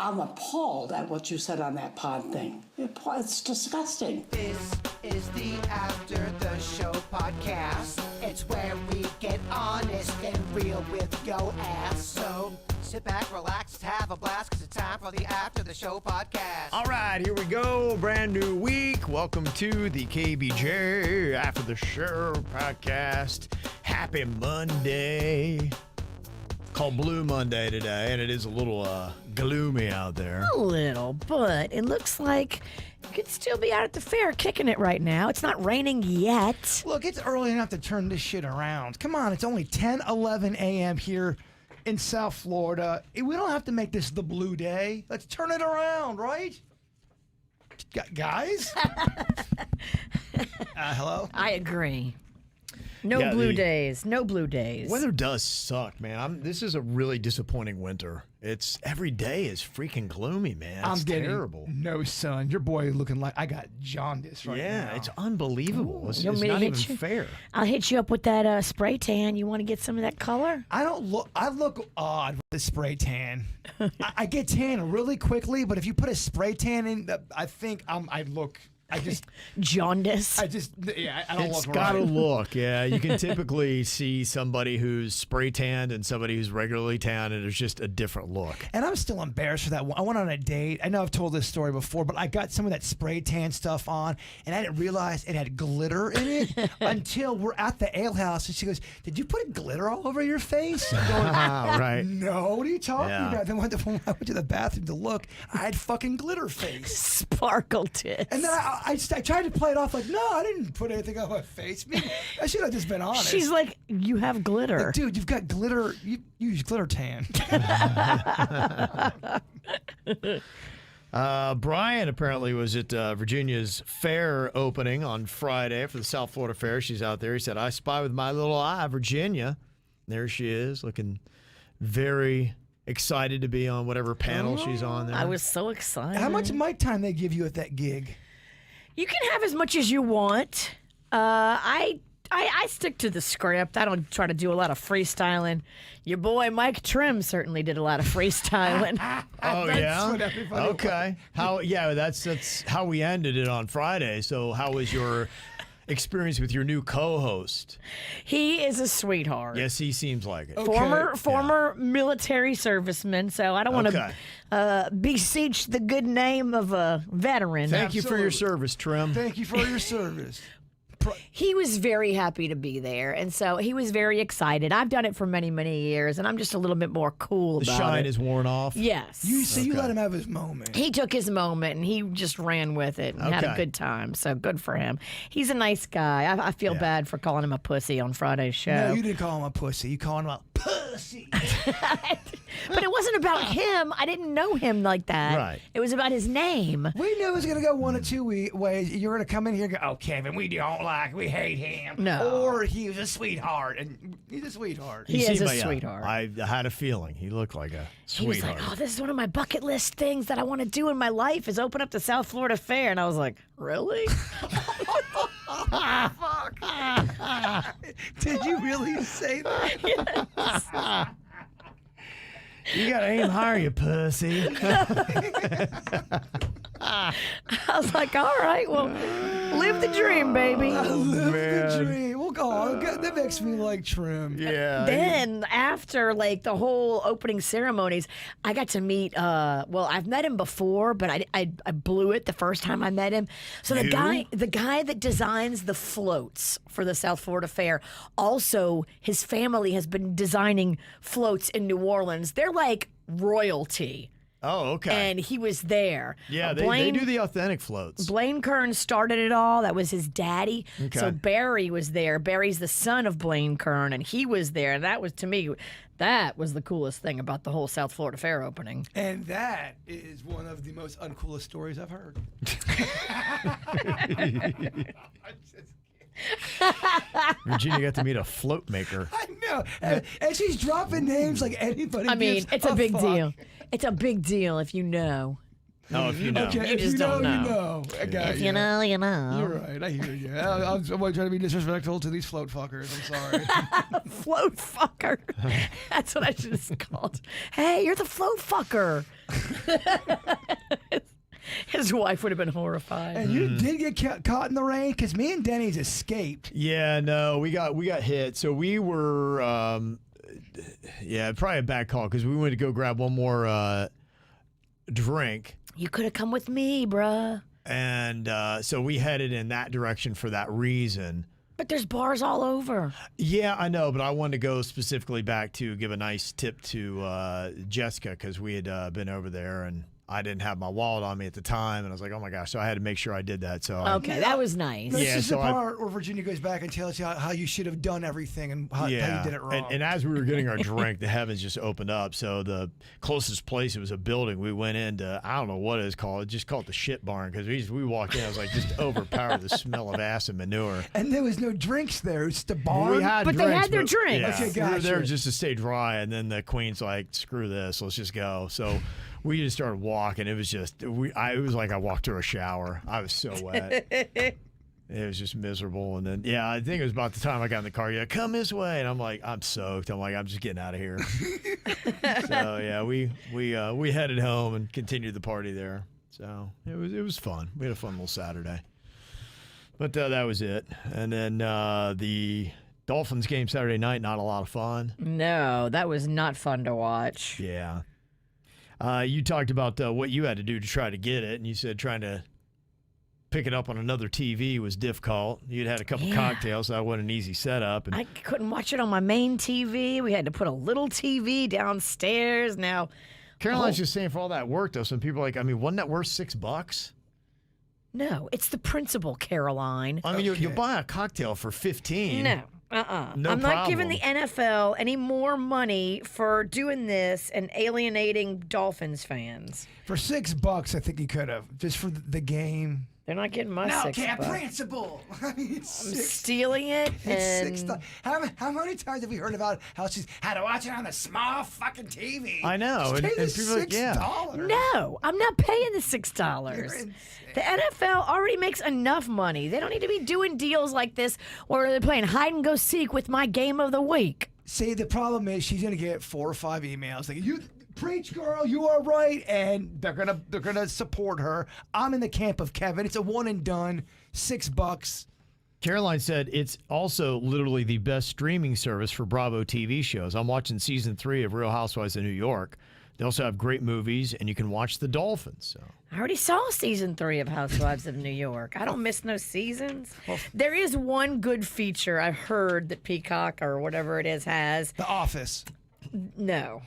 I'm appalled at what you said on that pod thing. It's disgusting. This is the After the Show podcast. It's where we get honest and real with yo ass. So sit back, relax, have a blast, because it's time for the After the Show podcast. All right, here we go. Brand new week. Welcome to the KVJ After the Show podcast. Happy Monday. Called Blue Monday today, and it is a little gloomy out there. A little, but it looks like you could still be out at the fair kicking it right now. It's not raining yet. Look, it's early enough to turn this shit around. Come on, it's only 10, 11 a.m. here in South Florida. We don't have to make this the blue day. Let's turn it around, right? Guys? Hello? I agree. No blue days. No blue days. Weather does suck, man. This is a really disappointing winter. It's every day is freaking gloomy, man. It's terrible. No sun. Your boy looking like I got jaundice right now. Yeah, it's unbelievable. It's want me to not hit even you? fair. I'll hit you up with that spray tan. You want to get some of that color? I look odd with the spray tan. I get tan really quickly, but if you put a spray tan in, I think I look. Jaundice. I don't look right. It's got to look, yeah. You can typically see somebody who's spray tanned and somebody who's regularly tanned, and there's just a different look. And I'm still embarrassed for that one. I went on a date. I know I've told this story before, but I got some of that spray tan stuff on, and I didn't realize it had glitter in it until we're at the ale house, and she goes, "Did you put glitter all over your face?" I'm going, right. No, what are you talking about? Then when I went to the bathroom to look, I had fucking glitter face. Sparkle tits. And then I tried to play it off like, no, I didn't put anything on my face. I should have just been honest. She's like, you have glitter. Like, dude, you've got glitter. You use glitter tan. Brian apparently was at Virginia's fair opening on Friday for the South Florida Fair. She's out there. He said, I spy with my little eye Virginia. There she is, looking very excited to be on whatever panel she's on there. I was so excited. How much mic time they give you at that gig? You can have as much as you want. I stick to the script. I don't try to do a lot of freestyling. Your boy Mike Trim certainly did a lot of freestyling. Oh, yeah? What everybody Okay. That's how we ended it on Friday. So how was your experience with your new co-host? He is a sweetheart. Yes, he seems like it. Okay. Former military serviceman, so I don't want to beseech the good name of a veteran. Thank you for your Absolutely. service, Trim. Thank you for your service. He was very happy to be there, and so he was very excited. I've done it for many, many years, and I'm just a little bit more cool The about shine it. is worn off. Yes. You let him have his moment. He took his moment, and he just ran with it and had a good time, so good for him. He's a nice guy. I feel bad for calling him a pussy on Friday's show. No, you didn't call him a pussy. You called him a pussy. But it wasn't about him. I didn't know him like that. Right. It was about his name. We knew it was going to go one of two ways. You're going to come in here and go, oh, Kevin, we hate him. No. Or he was a sweetheart, and he's a sweetheart. He is seemed a sweetheart. I had a feeling he looked like a He was sweetheart. like, oh, this is one of my bucket list things that I want to do in my life is open up the South Florida Fair. And I was like, really? Did you really say that? You gotta aim higher, you pussy. I was like, all right, well, live the dream, baby. Live man. the dream. Well, go on. That makes me like Trim. Yeah. Then after like the whole opening ceremonies, I got to meet. Well, I've met him before, but I blew it the first time I met him. So the guy that designs the floats for the South Florida Fair, also his family has been designing floats in New Orleans. They're like royalty. Oh, okay. And he was there. Yeah, they do the authentic floats. Blaine Kern started it all. That was his daddy. Okay. So Barry was there. Barry's the son of Blaine Kern, and he was there. And that was, to me, that was the coolest thing about the whole South Florida Fair opening. And that is one of the most uncoolest stories I've heard. Virginia got to meet a float maker. I know. And she's dropping names like anybody. I mean, gives it's a big fuck. deal. It's a big deal if you know. Oh, if you know. Okay, You if just you know, don't know. you know. I got If you know, you know. You're right. I hear you. I'm trying to be disrespectful to these float fuckers. I'm sorry. Float fucker. That's what I should have called. Hey, you're the float fucker. His wife would have been horrified. And you did get caught in the rain because me and Denny's escaped. Yeah, no, we got hit. So we were, probably a bad call because we went to go grab one more drink. You could have come with me, bruh. And so we headed in that direction for that reason. But there's bars all over. Yeah, I know, but I wanted to go specifically back to give a nice tip to Jessica because we had been over there and I didn't have my wallet on me at the time, and I was like, "Oh my gosh!" So I had to make sure I did that. So Okay, that was nice. This Yeah, is so the I- part where Virginia goes back and tells you how you should have done everything and how you did it wrong. And as we were getting our drink, the heavens just opened up. So the closest place, it was a building. We went into, I don't know what it's called. Just call it the shit barn because we walked in. I was like, just overpowered the smell of ass and manure. And there was no drinks there. It's the bar. We had But they drinks, had their drinks. Yeah, Okay, we were there gotcha. just to stay dry, and then the queen's like, "Screw this, let's just go." So we just started walking. It was just, it was like I walked through a shower. I was so wet. It was just miserable. And then, I think it was about the time I got in the car. Yeah, come this way, and I'm like, I'm soaked. I'm like, I'm just getting out of here. So yeah, we headed home and continued the party there. So it was fun. We had a fun little Saturday. But that was it. And then the Dolphins game Saturday night, not a lot of fun. No, that was not fun to watch. Yeah. You talked about what you had to do to try to get it, and you said trying to pick it up on another TV was difficult. You'd had a couple Yeah. cocktails, so that wasn't an easy setup. And I couldn't watch it on my main TV. We had to put a little TV downstairs. Now, Caroline's just saying for all that work, though, some people are like, I mean, wasn't that worth $6? no, it's the principle, Caroline. I mean, you buy a cocktail for 15. No. No I'm not giving the problem. NFL any more money for doing this and alienating Dolphins fans. For $6, I think you could have just for the game. They're not getting my No, $6. principal. I mean, it's I'm six. stealing it. It's And $6. How many times have we heard about how she's had to watch it on the small fucking TV? I know, Just and- pay and the people are like, yeah. $6. no, I'm not paying the You're $6. insane. The NFL already makes enough money. They don't need to be doing deals like this where they're playing hide and go seek with my game of the week. See, the problem is she's gonna get 4 or 5 emails like, "You preach, girl, you are right," and they're gonna support her. I'm in the camp of Kevin. It's a one and done. $6. Caroline said it's also literally the best streaming service for Bravo TV shows. I'm watching season 3 of Real Housewives of New York. They also have great movies, and you can watch the Dolphins. So. I already saw season 3 of Housewives of New York. I don't miss no seasons. There is one good feature I've heard that Peacock or whatever it is has. The Office. No.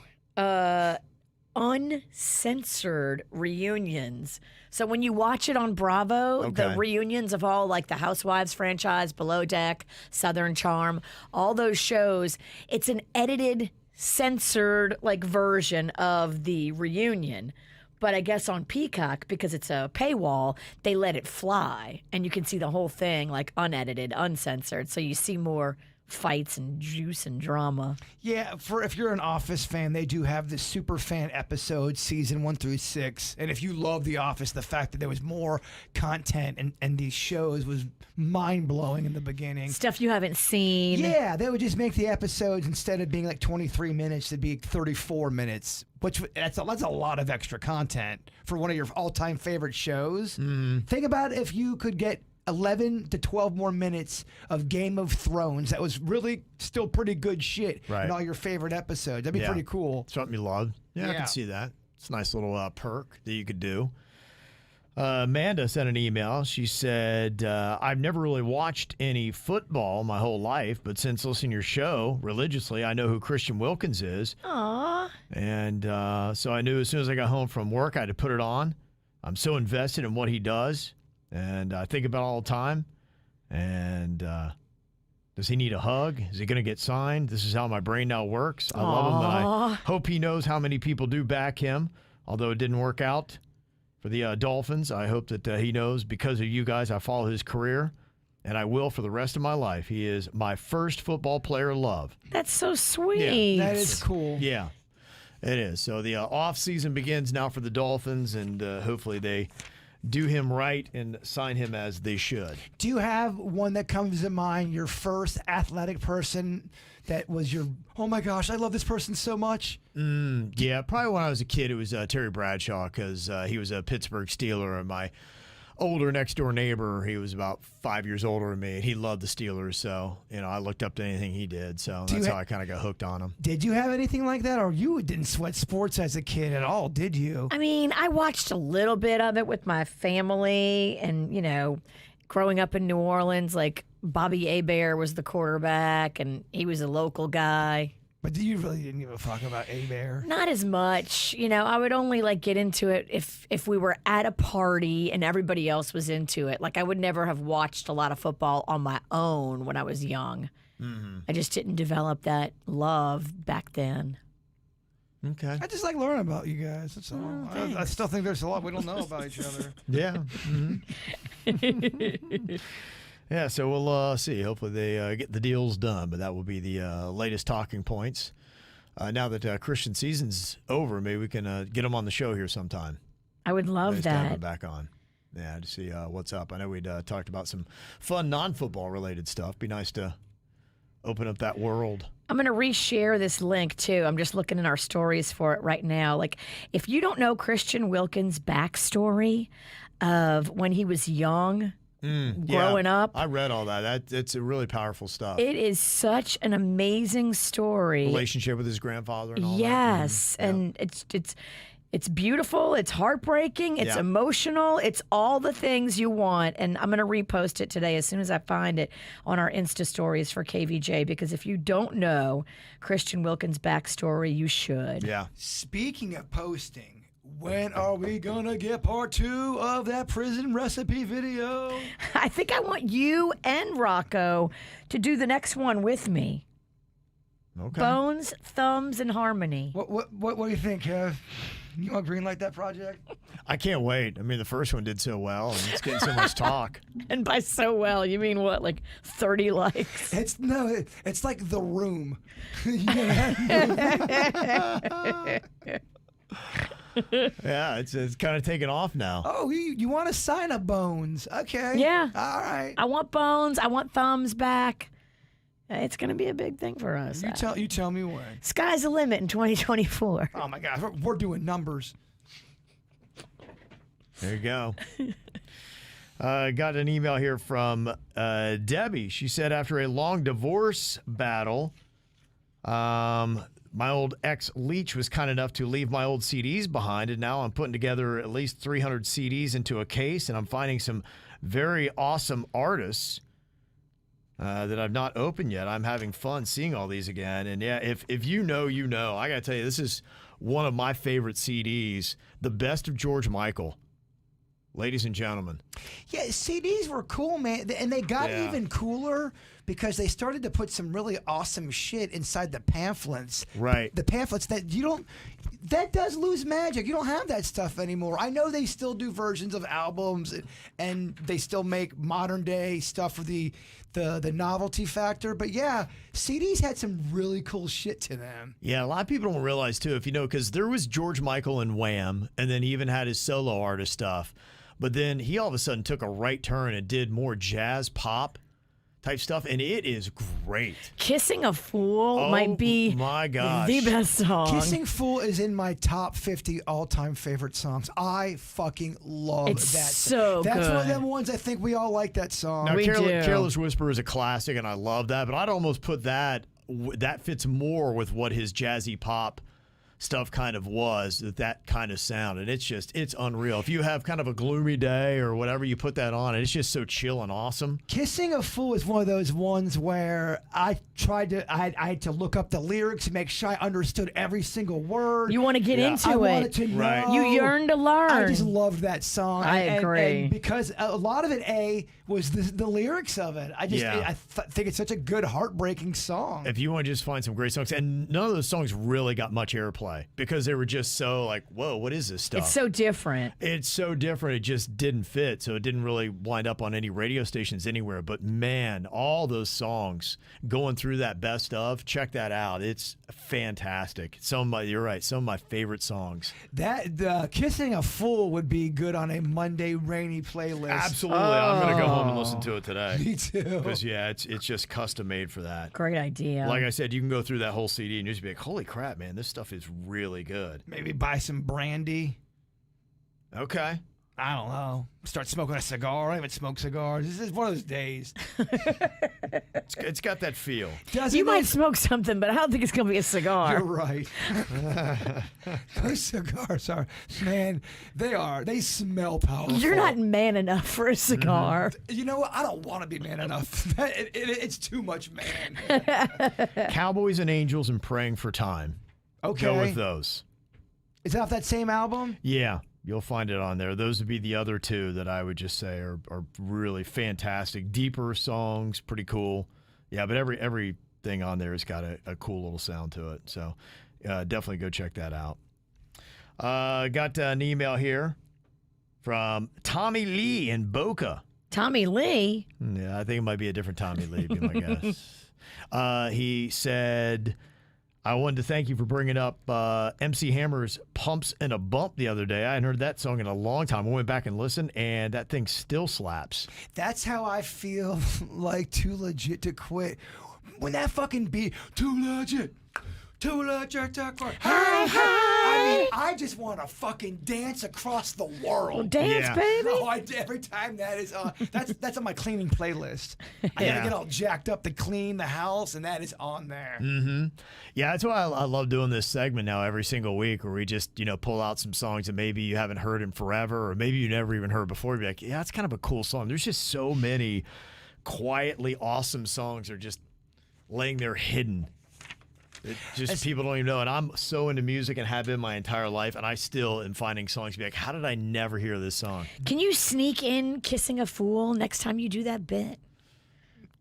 Uncensored reunions. So when you watch it on Bravo, the Okay. reunions of all like the Housewives franchise, Below Deck, Southern Charm, all those shows, it's an edited, censored like version of the reunion. But I guess on Peacock, because it's a paywall, they let it fly. And you can see the whole thing like unedited, uncensored. So you see more fights and juice and drama. Yeah, for if you're an Office fan, they do have the super fan episodes, season 1 through 6. And if you love The Office, the fact that there was more content and these shows was mind blowing in the beginning. Stuff you haven't seen. Yeah, they would just make the episodes instead of being like 23 minutes to be 34 minutes, which that's a lot of extra content for one of your all-time favorite shows. Think about if you could get 11 to 12 more minutes of Game of Thrones. That was really still pretty good shit Right. in all your favorite episodes. That'd be Yeah. pretty cool. Something you love. Yeah, I Yeah. can see that. It's a nice little perk that you could do. Amanda sent an email. She said, I've never really watched any football my whole life, but since listening to your show religiously, I know who Christian Wilkins is. Aw. And so I knew as soon as I got home from work, I had to put it on. I'm so invested in what he does, and I think about it all the time. And does he need a hug? Is he going to get signed? This is how my brain now works. I love him, and I hope he knows how many people do back him, although it didn't work out for the Dolphins. I hope that he knows because of you guys, I follow his career, and I will for the rest of my life. He is my first football player love. That's so sweet. That is cool. Yeah. It is. So the off season begins now for the Dolphins, and hopefully they do him right and sign him as they should. Do you have one that comes to mind, your first athletic person that was your, oh my gosh, I love this person so much? Yeah, probably when I was a kid, it was Terry Bradshaw, because he was a Pittsburgh Steeler, and my older next door neighbor, he was about 5 years older than me, and he loved the Steelers. So, I looked up to anything he did. So that's how I kind of got hooked on him. Did you have anything like that, or you didn't sweat sports as a kid at all, did you? I mean, I watched a little bit of it with my family, and growing up in New Orleans, like Bobby Hebert was the quarterback, and he was a local guy. But you really didn't give a fuck about Hebert? Not as much. I would only get into it if we were at a party and everybody else was into it. Like, I would never have watched a lot of football on my own when I was young. Mm-hmm. I just didn't develop that love back then. Okay. I just like learning about you guys. That's all. I still think there's a lot we don't know about each other. Yeah. Mm-hmm. Yeah, so we'll see. Hopefully they get the deals done, but that will be the latest talking points. Now that Christian season's over, maybe we can get them on the show here sometime. I would love to have that. them back on. Yeah, to see what's up. I know we'd talked about some fun non-football related stuff. Be nice to open up that world. I'm going to reshare this link, too. I'm just looking in our stories for it right now. Like, if you don't know Christian Wilkins' backstory of when he was young, growing up. I read all that. It's a really powerful stuff. It is such an amazing story. Relationship with his grandfather and all that. Yes, and it's beautiful. It's heartbreaking. It's emotional. It's all the things you want. And I'm going to repost it today as soon as I find it on our Insta stories for KVJ, because if you don't know Christian Wilkins' backstory, you should. Yeah. Speaking of posting, when are we gonna get part 2 of that prison recipe video? I think I want you and Rocco to do the next one with me. Okay. Bones, Thumbs, and Harmony. What do you think, Kev? You want to greenlight that project? I can't wait. I mean, the first one did so well, and it's getting so much talk. And by so well, you mean what, like 30 likes? It's like The Room. Yeah, it's kind of taking off now. Oh, you want to sign up Bones? Okay. Yeah. All right. I want Bones. I want Thumbs back. It's going to be a big thing for us. You tell me when. Sky's the limit in 2024. Oh my God, we're doing numbers. There you go. Got an email here from Debbie. She said, after a long divorce battle, my old ex-leech was kind enough to leave my old CDs behind, and now I'm putting together at least 300 CDs into a case, and I'm finding some very awesome artists that I've not opened yet. I'm having fun seeing all these again. And yeah, if you know, you know. I got to tell you, this is one of my favorite CDs, The Best of George Michael. Ladies and gentlemen. Yeah, CDs were cool, man. And they got even cooler because they started to put some really awesome shit inside the pamphlets. Right. The pamphlets that does lose magic. You don't have that stuff anymore. I know they still do versions of albums and they still make modern day stuff for the novelty factor. But yeah, CDs had some really cool shit to them. Yeah, a lot of people don't realize too, because there was George Michael and Wham, and then he even had his solo artist stuff. But then he all of a sudden took a right turn and did more jazz pop type stuff, and it is great. Kissing a Fool might be my gosh. the best song. Kissing Fool is in my top 50 all-time favorite songs. I fucking love It's that. so That's good. one of them ones I think we all like that song. Now, We do. Careless Whisper is a classic, and I love that, but I'd almost put that fits more with what his jazzy pop stuff kind of was, that kind of sound, and it's unreal. If you have kind of a gloomy day or whatever, you put that on, and it's just so chill and awesome. Kissing a Fool is one of those ones where I had to look up the lyrics to make sure I understood every single word. You want to get into I it. wanted to know. Right. You yearn to learn. I just loved that song. I And- agree. and because a lot of it, was the lyrics of it. I think it's such a good, heartbreaking song. If you want to just find some great songs, and none of those songs really got much airplay airplay because they were just so like, whoa, what is this stuff? It's so different. It's so different. It just didn't fit. So it didn't really wind up on any radio stations anywhere. But man, all those songs going through that best of, check that out. It's fantastic. You're right. Some of my favorite songs. That Kissing a Fool would be good on a Monday rainy playlist. Absolutely. I'm going to go home and listen to it today. Me too. Because, yeah, it's just custom made for that. Great idea. Like I said, you can go through that whole CD and just be like, holy crap, man, this stuff is really good. Maybe buy some brandy. Okay. I don't know. Start smoking a cigar. I haven't smoked cigars. This is one of those days. It's got that feel. You might smoke something, but I don't think it's going to be a cigar. You're right. Those cigars are, man, they smell powerful. You're not man enough for a cigar. You know what? I don't want to be man enough. It's too much man. Cowboys and Angels and Praying for Time. Okay. Go with those. Is that off that same album? Yeah. You'll find it on there. Those would be the other two that I would just say are really fantastic. Deeper songs, pretty cool. Yeah, but everything on there has got a cool little sound to it. So definitely go check that out. Got an email here from Tommy Lee in Boca. Tommy Lee? Yeah, I think it might be a different Tommy Lee, be my guess. He said, I wanted to thank you for bringing up MC Hammer's Pumps and a Bump the other day. I hadn't heard that song in a long time. I went back and listened, and that thing still slaps. That's how I feel like Too Legit to Quit. When that fucking beat, Too Legit to Quit. I mean, I just want to fucking dance across the world. Well, dance, Yeah. baby. Oh, every time that is on, that's on my cleaning playlist. I gotta get all jacked up to clean the house, and that is on there. Yeah, that's why I love doing this segment now every single week where we just, pull out some songs that maybe you haven't heard in forever or maybe you never even heard before. You'd be like, yeah, that's kind of a cool song. There's just so many quietly awesome songs that are just laying there hidden. People don't even know. And I'm so into music and have been my entire life, and I still am finding songs to be like, how did I never hear this song? Can you sneak in Kissing a Fool next time you do that bit?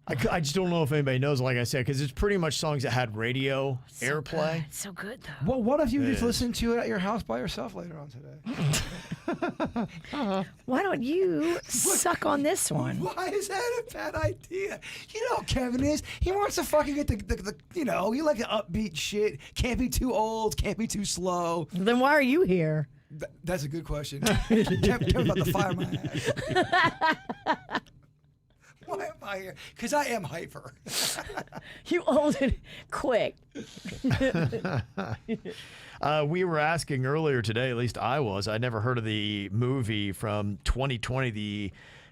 I just don't know if anybody knows, like I said, because it's pretty much songs that had radio airplay. It's so good, though. Well, what if you just listen to it at your house by yourself later on today? Why don't you suck on this one? Why is that a bad idea? You know, Kevin is. He wants to fucking get the he like the upbeat shit. Can't be too old. Can't be too slow. Then why are you here? That's a good question. Kevin's about to fire my ass. Why am I here? Because I am hyper. You old and quick. We were asking earlier today, at least I was. I'd never heard of the movie from 2020, the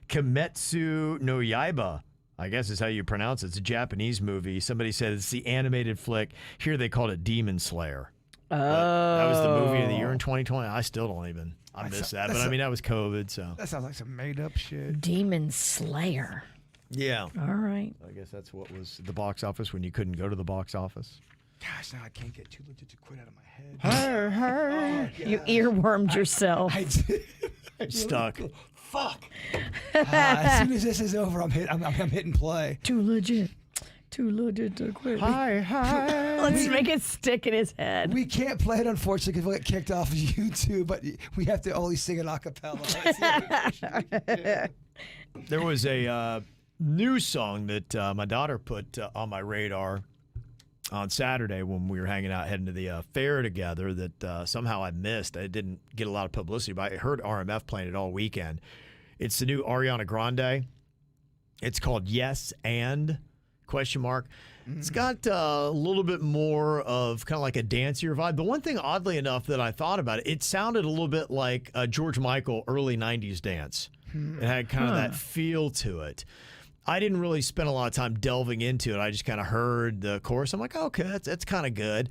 Kimetsu no Yaiba. I guess is how you pronounce it. It's a Japanese movie. Somebody said it's the animated flick. Here they called it Demon Slayer. But that was the movie of the year in 2020. I still don't even. I miss that. But I mean, that was COVID, so. That sounds like some made up shit. Demon Slayer. Yeah. All right. I guess that's what was the box office when you couldn't go to the box office. Gosh, now I can't get Too Legit to Quit out of my head. You earwormed yourself. I did. Stuck. Fuck. As soon as this is over, I'm hitting play. Too legit to quit. Hi. Let's make it stick in his head. We can't play it, unfortunately, because we'll get kicked off of YouTube, but we have to only sing it a cappella. That's the only version we can do. There was a new song that my daughter put on my radar on Saturday when we were hanging out heading to the fair together that somehow I missed. I didn't get a lot of publicity, but I heard RMF playing it all weekend. It's the new Ariana Grande. It's called Yes and ? It's got a little bit more of kind of like a dancier vibe. The one thing, oddly enough, that I thought about it sounded a little bit like George Michael early 90s dance. It had kind of that feel to it. I didn't really spend a lot of time delving into it. I just kind of heard the chorus. I'm like, okay, that's kind of good.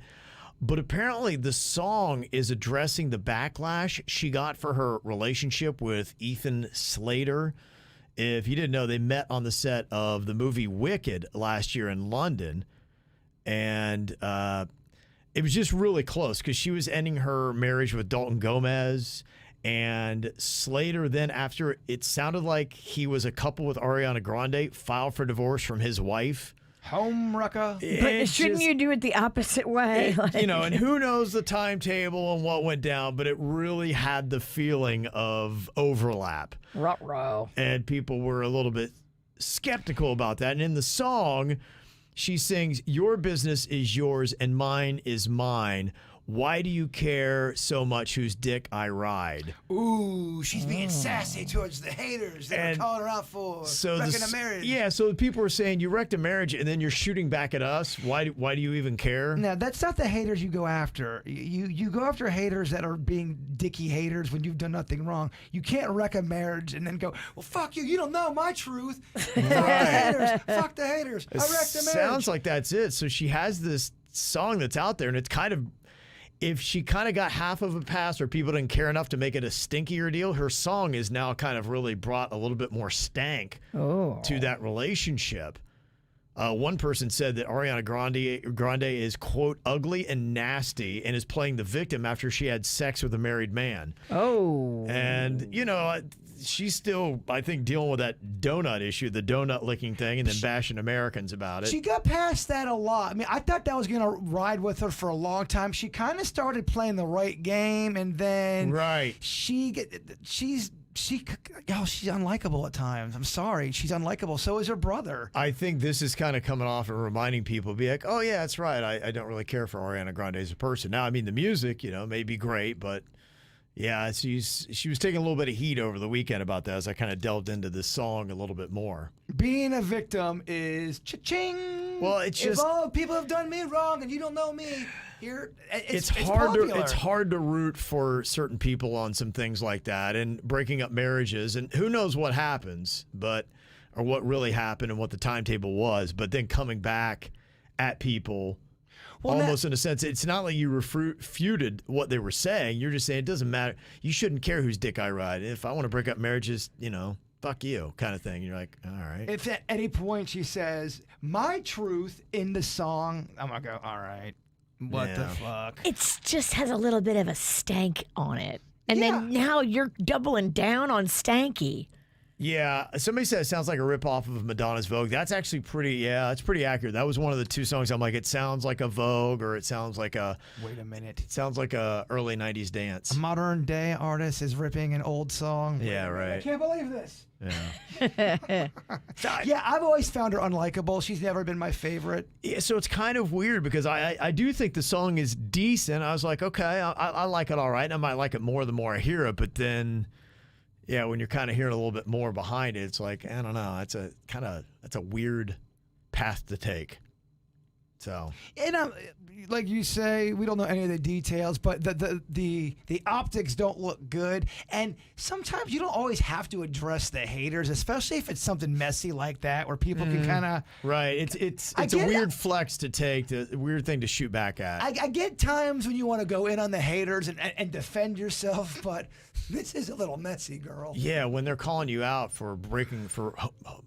But apparently the song is addressing the backlash she got for her relationship with Ethan Slater. If you didn't know, they met on the set of the movie Wicked last year in London. And it was just really close because she was ending her marriage with Dalton Gomez. And Slater then, after it sounded like he was a couple with Ariana Grande, filed for divorce from his wife. Home wrecker. But It's shouldn't just- you do it the opposite way? you know, and who knows the timetable and what went down, but it really had the feeling of overlap. Ruh-roh. And people were a little bit skeptical about that. And in the song, she sings, "Your business is yours and mine is mine. Why do you care so much whose dick I ride?" Ooh, she's being sassy towards the haters that And are calling her out for So wrecking the a marriage. Yeah, so people were saying, you wrecked a marriage and then you're shooting back at us. Why do you even care? Now, that's not the haters you go after. You go after haters that are being dicky haters when you've done nothing wrong. You can't wreck a marriage and then go, well, fuck you. You don't know my truth. Fuck the haters. Fuck the haters. I wrecked a marriage. Sounds like that's it. So she has this song that's out there, and it's kind of, if she kind of got half of a pass or people didn't care enough to make it a stinkier deal, her song is now kind of really brought a little bit more stank to that relationship. One person said that Ariana Grande is, quote, ugly and nasty and is playing the victim after she had sex with a married man. Oh. And, you know, she's still, I think, dealing with that donut issue, the donut licking thing, and then bashing Americans about it. She got past that a lot. I mean, I thought that was going to ride with her for a long time. She kind of started playing the right game, and then Right. she's unlikable at times. I'm sorry. She's unlikable. So is her brother. I think this is kind of coming off and reminding people, be like, oh, yeah, that's right. I don't really care for Ariana Grande as a person. Now, I mean, the music, you know, may be great, but yeah, she was taking a little bit of heat over the weekend about that as I kind of delved into this song a little bit more. Being a victim is cha-ching. Well, it's if just- all people have done me wrong and you don't know me, it's hard popular. it's hard to root for certain people on some things like that and breaking up marriages, and who knows what happens, but or what really happened and what the timetable was, but then coming back at people. Well, almost in a sense, it's not like you refuted what they were saying. You're just saying it doesn't matter. You shouldn't care whose dick I ride. If I want to break up marriages, you know, fuck you, kind of thing. And you're like, all right. If at any point she says my truth in the song, I'm gonna go, all right, what the Yeah. fuck? It just has a little bit of a stank on it. And Yeah. then now you're doubling down on stanky. Yeah, somebody said it sounds like a ripoff of Madonna's Vogue. That's actually that's pretty accurate. That was one of the two songs I'm like, it sounds like a Vogue, or it sounds like a Wait a minute. early 90s dance. A modern day artist is ripping an old song. Yeah, I right. can't believe this. Yeah. Yeah, I've always found her unlikable. She's never been my favorite. Yeah, so it's kind of weird because I do think the song is decent. I was like, okay, I like it all right. I might like it more the more I hear it, but then, yeah, when you're kind of hearing a little bit more behind it, it's like, I don't know. That's a weird path to take. So, And like you say, we don't know any of the details, but the optics don't look good. And sometimes you don't always have to address the haters, especially if it's something messy like that, where people can kind of. right. It's I a get it. weird flex to take, a weird thing to shoot back at. I get times when you want to go in on the haters and defend yourself, but this is a little messy, girl. Yeah, when they're calling you out for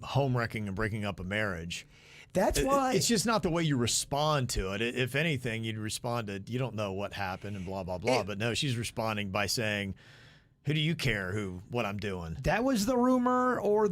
home wrecking and breaking up a marriage. That's why It's just not the way you respond to it. If anything, you'd respond to, you don't know what happened and blah, blah, blah. But no, she's responding by saying, who do you care what I'm doing? that was the rumor, or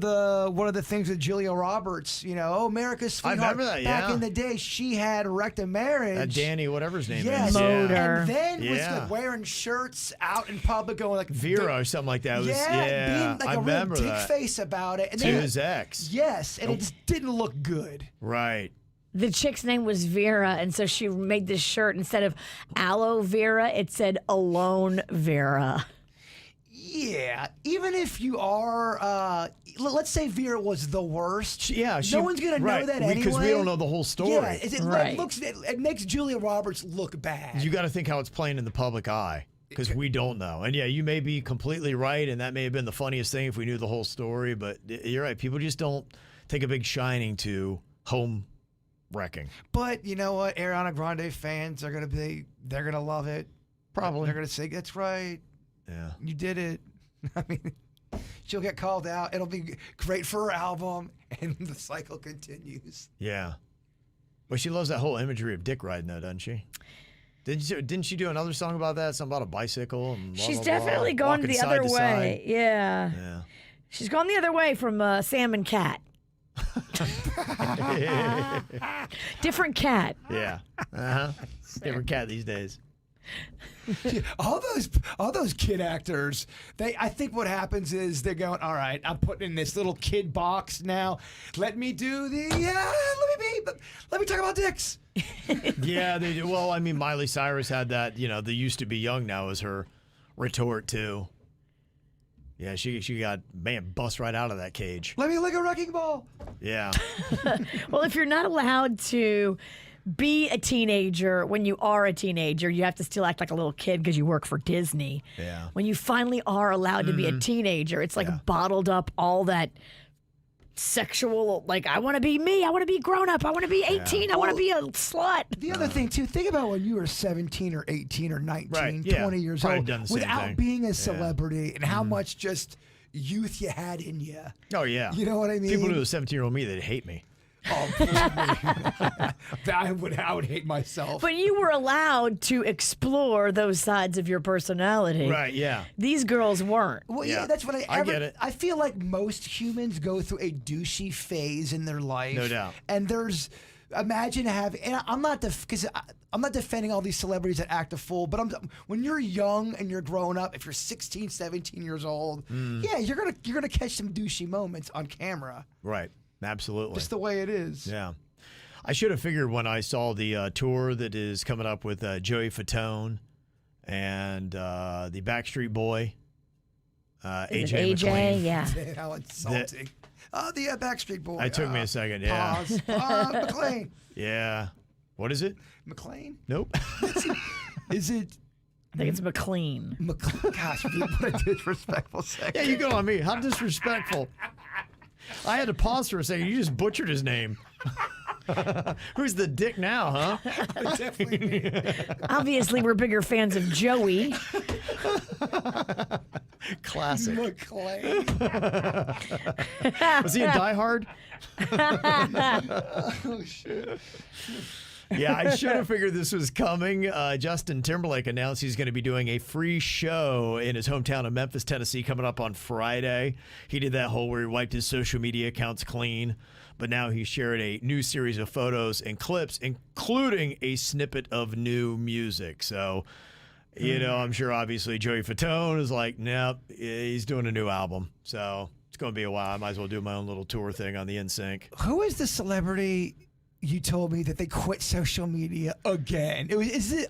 one of the things with Julia Roberts. You know, America's I sweetheart. remember that, Back yeah. in the day, she had wrecked a marriage. Danny, whatever his name Yes, is. Motor. and then was Yeah. like wearing shirts out in public, going like Vera or something like that. It was, being like I a real remember dick that. face about it. And To then, his ex. yes, and it just didn't look good. Right. The chick's name was Vera, and so she made this shirt. Instead of aloe vera, it said alone Vera. Yeah, even if you are, let's say Vera was the worst. Yeah, no one's gonna know that anyway because we don't know the whole story. Yeah, it Right. it makes Julia Roberts look bad. You got to think how it's playing in the public eye because we don't know. And yeah, you may be completely right, and that may have been the funniest thing if we knew the whole story. But you're right. People just don't take a big shining to home wrecking. But you know what? Ariana Grande fans are they're gonna love it. Probably. They're gonna say, "That's right, Yeah. you did it." I mean, she'll get called out. It'll be great for her album, and the cycle continues. Yeah. Well, she loves that whole imagery of dick riding, though, doesn't she? Didn't she do another song about that? Something about a bicycle? And blah, She's blah, blah, definitely gone walking the side other to way. side. Yeah. Yeah. She's gone the other way from Sam and Cat. Different cat. Yeah. Different cat these days. All those kid actors, I think what happens is they're going, all right, I'm putting in this little kid box now. Let me do let me talk about dicks. Yeah, they do. Well, I mean, Miley Cyrus had that, they used to be young now as her retort too. Yeah, she got, bust right out of that cage. Let me lick a wrecking ball. Yeah. Well, if you're not allowed to be a teenager when you are a teenager, you have to still act like a little kid because you work for Disney. Yeah. When you finally are allowed to be a teenager, it's like bottled up all that sexual, like, I want to be me, I want to be grown up, I want to be 18, I want to be a slut. The other thing, too, think about when you were 17 or 18 or 19, Right, yeah. 20 years Probably old, done the same without thing. being a celebrity and how much just youth you had in you. Oh, yeah. You know what I mean? People knew the 17-year-old me, they'd hate me. Oh, I would hate myself. But you were allowed to explore those sides of your personality. Right, yeah. These girls weren't. Well, Yeah. yeah, that's what I get it. I feel like most humans go through a douchey phase in their life. No doubt. And imagine having, and I'm not defending all these celebrities that act a fool, but when you're young and you're growing up, if you're 16, 17 years old, yeah, you're gonna catch some douchey moments on camera. Right. Absolutely. Just the way it is. Yeah. I should have figured when I saw the tour that is coming up with Joey Fatone and the Backstreet Boy, Is it AJ McLean. yeah. How insulting. The Backstreet Boy. It took me a second, yeah. Pause. McLean. Yeah. What is it? McLean? Nope. Is it I think it's McLean. McLean? Gosh, what a disrespectful second. Yeah, you go on me. How disrespectful. I had to pause for a second. You just butchered his name. Who's the dick now, huh? Definitely. Obviously, we're bigger fans of Joey. Classic. McLean. Was he in Die Hard? Oh, shit. Yeah, I should have figured this was coming. Justin Timberlake announced he's going to be doing a free show in his hometown of Memphis, Tennessee, coming up on Friday. He did that whole where he wiped his social media accounts clean, but now he shared a new series of photos and clips, including a snippet of new music. So, I'm sure obviously Joey Fatone is like, nope, he's doing a new album. So it's going to be a while. I might as well do my own little tour thing on the NSYNC. Who is the celebrity you told me that they quit social media again?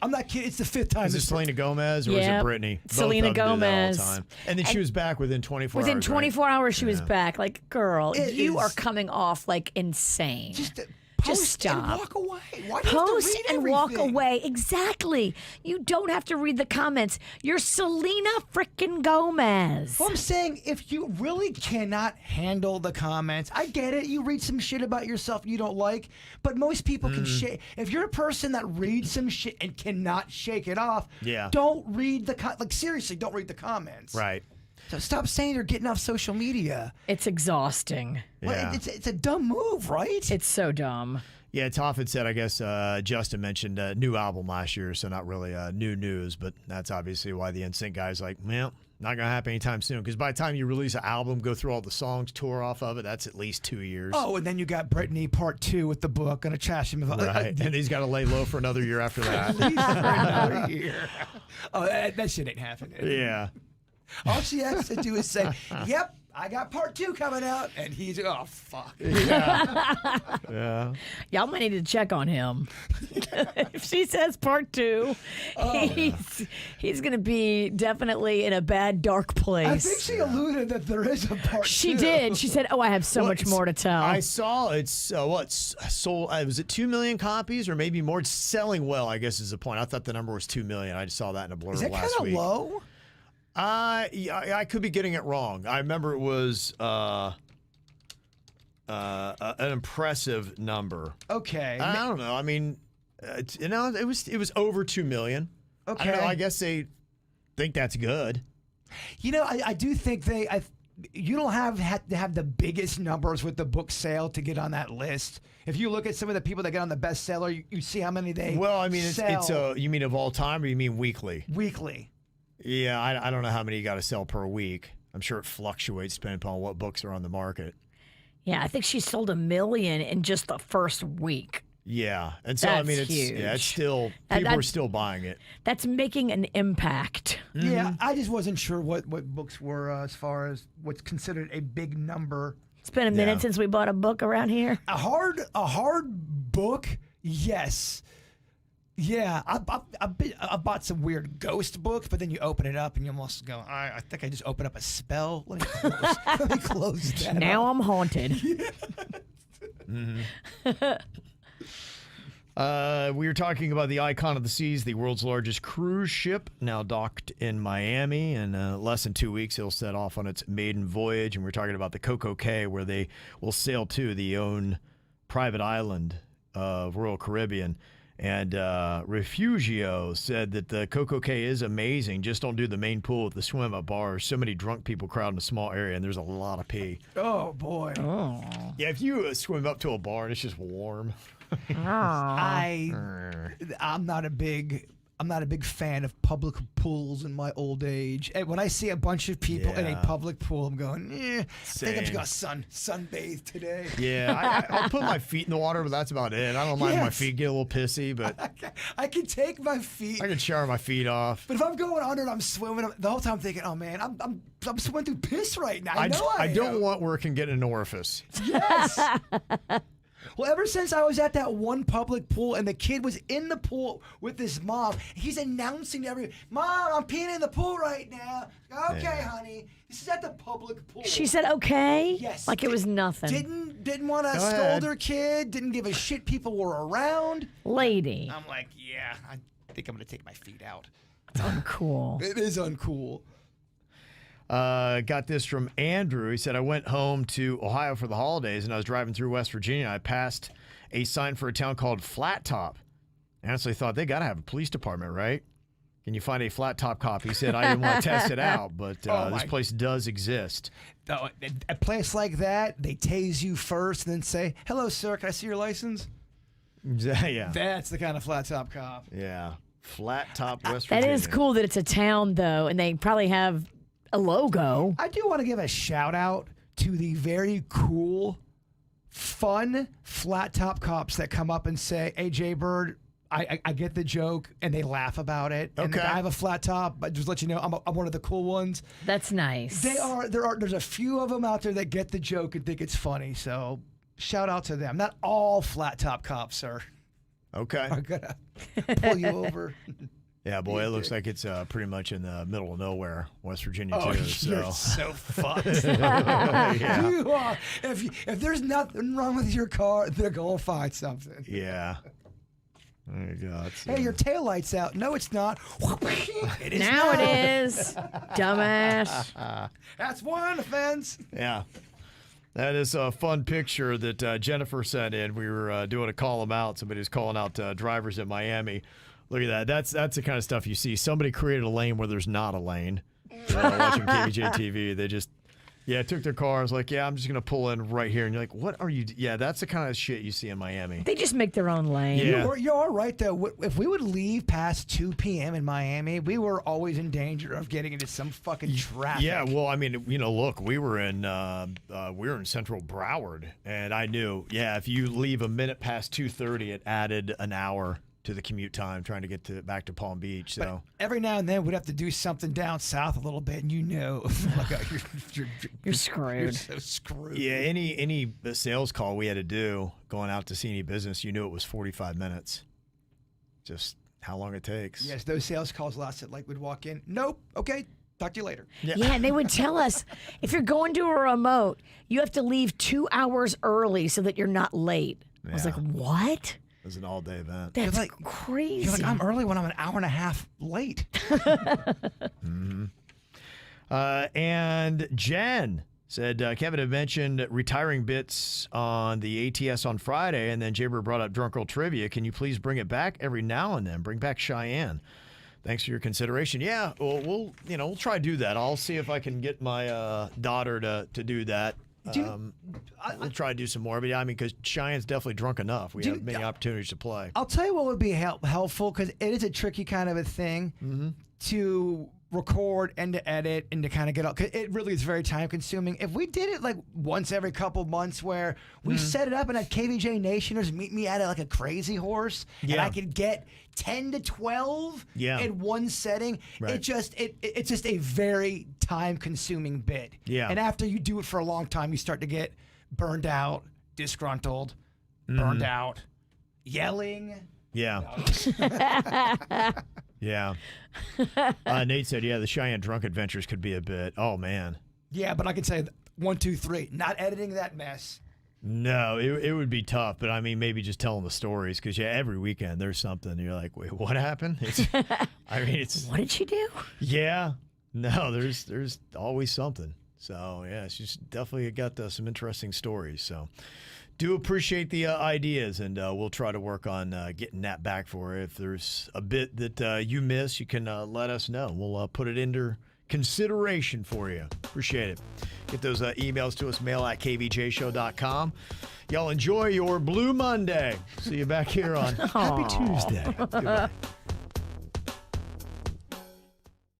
I'm not kidding. It's the fifth time. Is it Selena Gomez or Yep. is it Britney? Both Selena of them do that all the Gomez. time. And then she was back within 24 hours. Within 24 hours, she was Yeah. back. Like, girl, It you is- are coming off like insane. Just Just post and stop. walk away. Why do you have to Post read and walk everything? away. Exactly. You don't have to read the comments. You're Selena frickin' Gomez. Well, I'm saying if you really cannot handle the comments, I get it. You read some shit about yourself you don't like, but most people can shake. If you're a person that reads some shit and cannot shake it off, Yeah. don't read seriously, don't read the comments. Right. So stop saying you're getting off social media. It's exhausting. Well, Yeah. it's a dumb move, right? It's so dumb. Yeah, Toff had said, I guess Justin mentioned a new album last year, so not really new news, but that's obviously why the NSYNC guy's like, well, not going to happen anytime soon, because by the time you release an album, go through all the songs, tour off of it, that's at least 2 years. Oh, and then you got Britney Part 2 with the book, gonna trash him. Right, and he's got to lay low for another year after At that. least for another year. Oh, that shit ain't happening. Yeah. All she has to do is say, "Yep, I got Part 2 coming out," and he's oh fuck. Yeah. Y'all might need to check on him. If she says part 2, he's going to be definitely in a bad, dark place. I think she alluded that there is a Part 2. She did. She said, "Oh, I have so Well, much more to tell." I saw it's sold. Was it 2 million copies or maybe more? It's selling well, I guess is the point. I thought the number was 2 million. I just saw that in a blur Is that last kind week. of low? Yeah, I could be getting it wrong. I remember it was an impressive number. Okay. I don't know. I mean, it was over 2 million. I don't know. Okay. I guess they think that's good. You know, I do think you don't have to have the biggest numbers with the book sale to get on that list. If you look at some of the people that get on the bestseller, you see how many they Well, I mean, sell it's you mean of all time or you mean weekly? weekly. Yeah, I don't know how many you got to sell per week. I'm sure it fluctuates depending upon what books are on the market. Yeah, I think she sold 1 million in just the first week. Yeah, and so That's it's huge. yeah, it's still people are still buying it. That's making an impact. Yeah, I just wasn't sure what books were as far as what's considered a big number. It's been a minute Yeah. since we bought a book around here. A hard book, yes. Yeah, I bought some weird ghost books, but then you open it up and you almost go, I think I just opened up a spell. Let me close that Now up. I'm haunted. We were talking about the Icon of the Seas, the world's largest cruise ship, now docked in Miami. In less than 2 weeks, it'll set off on its maiden voyage. And we're talking about the Coco Cay, where they will sail to the own private island of Royal Caribbean. And Refugio said that the Coco Cay is amazing. Just don't do the main pool with the swim-up bars. So many drunk people crowd in a small area, and there's a lot of pee. Oh, boy. Yeah, if you swim up to a bar and it's just warm. I'm not a big fan of public pools in my old age. And when I see a bunch of people in a Yeah. public pool, I'm going, I think I'm Same. just gonna sunbathe today. Yeah, I'll put my feet in the water, but that's about it. I don't mind my Yes. feet get a little pissy, but I can take my feet. I can shower my feet off. But if I'm going under and I'm swimming, the whole time I'm thinking, oh man, I'm swimming through piss right now. I know I don't am. want where it can get an orifice. Yes. Well, ever since I was at that one public pool and the kid was in the pool with his mom, he's announcing to everyone, Mom, I'm peeing in the pool right now. Okay, honey. This is at the public pool. She said, okay. Yes. Like it was nothing. Didn't want to Go scold ahead. her kid. Didn't give a shit people were around. Lady. I'm like, yeah, I think I'm going to take my feet out. Uncool. It is uncool. Got this from Andrew. He said, I went home to Ohio for the holidays, and I was driving through West Virginia. I passed a sign for a town called Flat Top. I honestly thought they got to have a police department, right? Can you find a flat top cop? He said, I didn't want to test it out, but this place does exist. A place like that, they tase you first and then say, hello, sir, can I see your license? Yeah. That's the kind of flat top cop. Yeah. Flat Top, West That Virginia. is cool that it's a town, though, and they probably have a logo. I do want to give a shout out to the very cool, fun flat top cops that come up and say, hey, Jay Bird, I get the joke, and they laugh about it. And Okay. I have a flat top, but just let you know, I'm one of the cool ones. That's nice. There's a few of them out there that get the joke and think it's funny. So shout out to them. Not all flat top cops are Okay. gonna pull you over. Yeah, boy, it looks like it's pretty much in the middle of nowhere, West Virginia, Oh, too. you're So. so fucked. Yeah. You are. If there's nothing wrong with your car, they're gonna find something. Yeah. Oh, God. Hey, your taillight's out. No, it's not. It is now now. it is. Dumbass. That's one offense. Yeah. That is a fun picture that Jennifer sent in. We were doing a call them out. Somebody was calling out drivers in Miami. Look at that. That's the kind of stuff you see. Somebody created a lane where there's not a lane. Watching KVJ TV, they just took their car. I was like, I'm just gonna pull in right here. And you're like, what are you? Yeah, that's the kind of shit you see in Miami. They just make their own lane. Yeah. You are right, though. If we would leave past 2 p.m. in Miami, we were always in danger of getting into some fucking traffic. Yeah, well, I mean, look, we were in Central Broward, and I knew, if you leave a minute past 2:30, it added an hour to the commute time trying to get back to Palm Beach. So Every now and then we'd have to do something down south a little bit, and You're screwed. You're so screwed. yeah, any sales call we had to do going out to see any business, you knew it was 45 minutes. Just how long it takes. Yes, those sales calls lasted like we'd walk in. Nope. Okay. Talk to you later. Yeah, and they would tell us if you're going to a remote, you have to leave 2 hours early so that you're not late. I was Yeah. like, what? It was an all-day event. That's like- crazy. You're like, I'm early when I'm an hour and a half late. And Jen said Kevin had mentioned retiring bits on the ATS on Friday, and then Jaber brought up Drunk Girl Trivia. Can you please bring it back every now and then? Bring back Cheyenne. Thanks for your consideration. Yeah, well, we'll try to do that. I'll see if I can get my daughter to do that. We'll try to do some more, but I mean, because Cheyenne's definitely drunk enough. We have many opportunities to play. I'll tell you what would be helpful, because it is a tricky kind of a thing to record and to edit and to kind of get all, 'cause it really is very time consuming. If we did it like once every couple months where we set it up and had KVJ Nationers meet me at like a Crazy Horse and I could get 10 to 12 in one setting, Right. it's just a very time consuming bit. Yeah. And after you do it for a long time, you start to get burned out, disgruntled, burned out, yelling. Yeah. Yeah. Nate said, the Cheyenne Drunk Adventures could be a bit. Oh, man. Yeah, but I can say 1, 2, 3. Not editing that mess. No, it would be tough, but I mean, maybe just telling the stories because every weekend there's something and you're like, wait, what happened? It's What did you do? yeah, no, there's always something. So she's just definitely got some interesting stories. So do appreciate the ideas, and we'll try to work on getting that back for her. If there's a bit that you miss, you can let us know. We'll put it into consideration for you. Appreciate it. Get those emails to us, mail@kvjshow.com. Y'all enjoy your Blue Monday. See you back here on Happy Tuesday. Goodbye.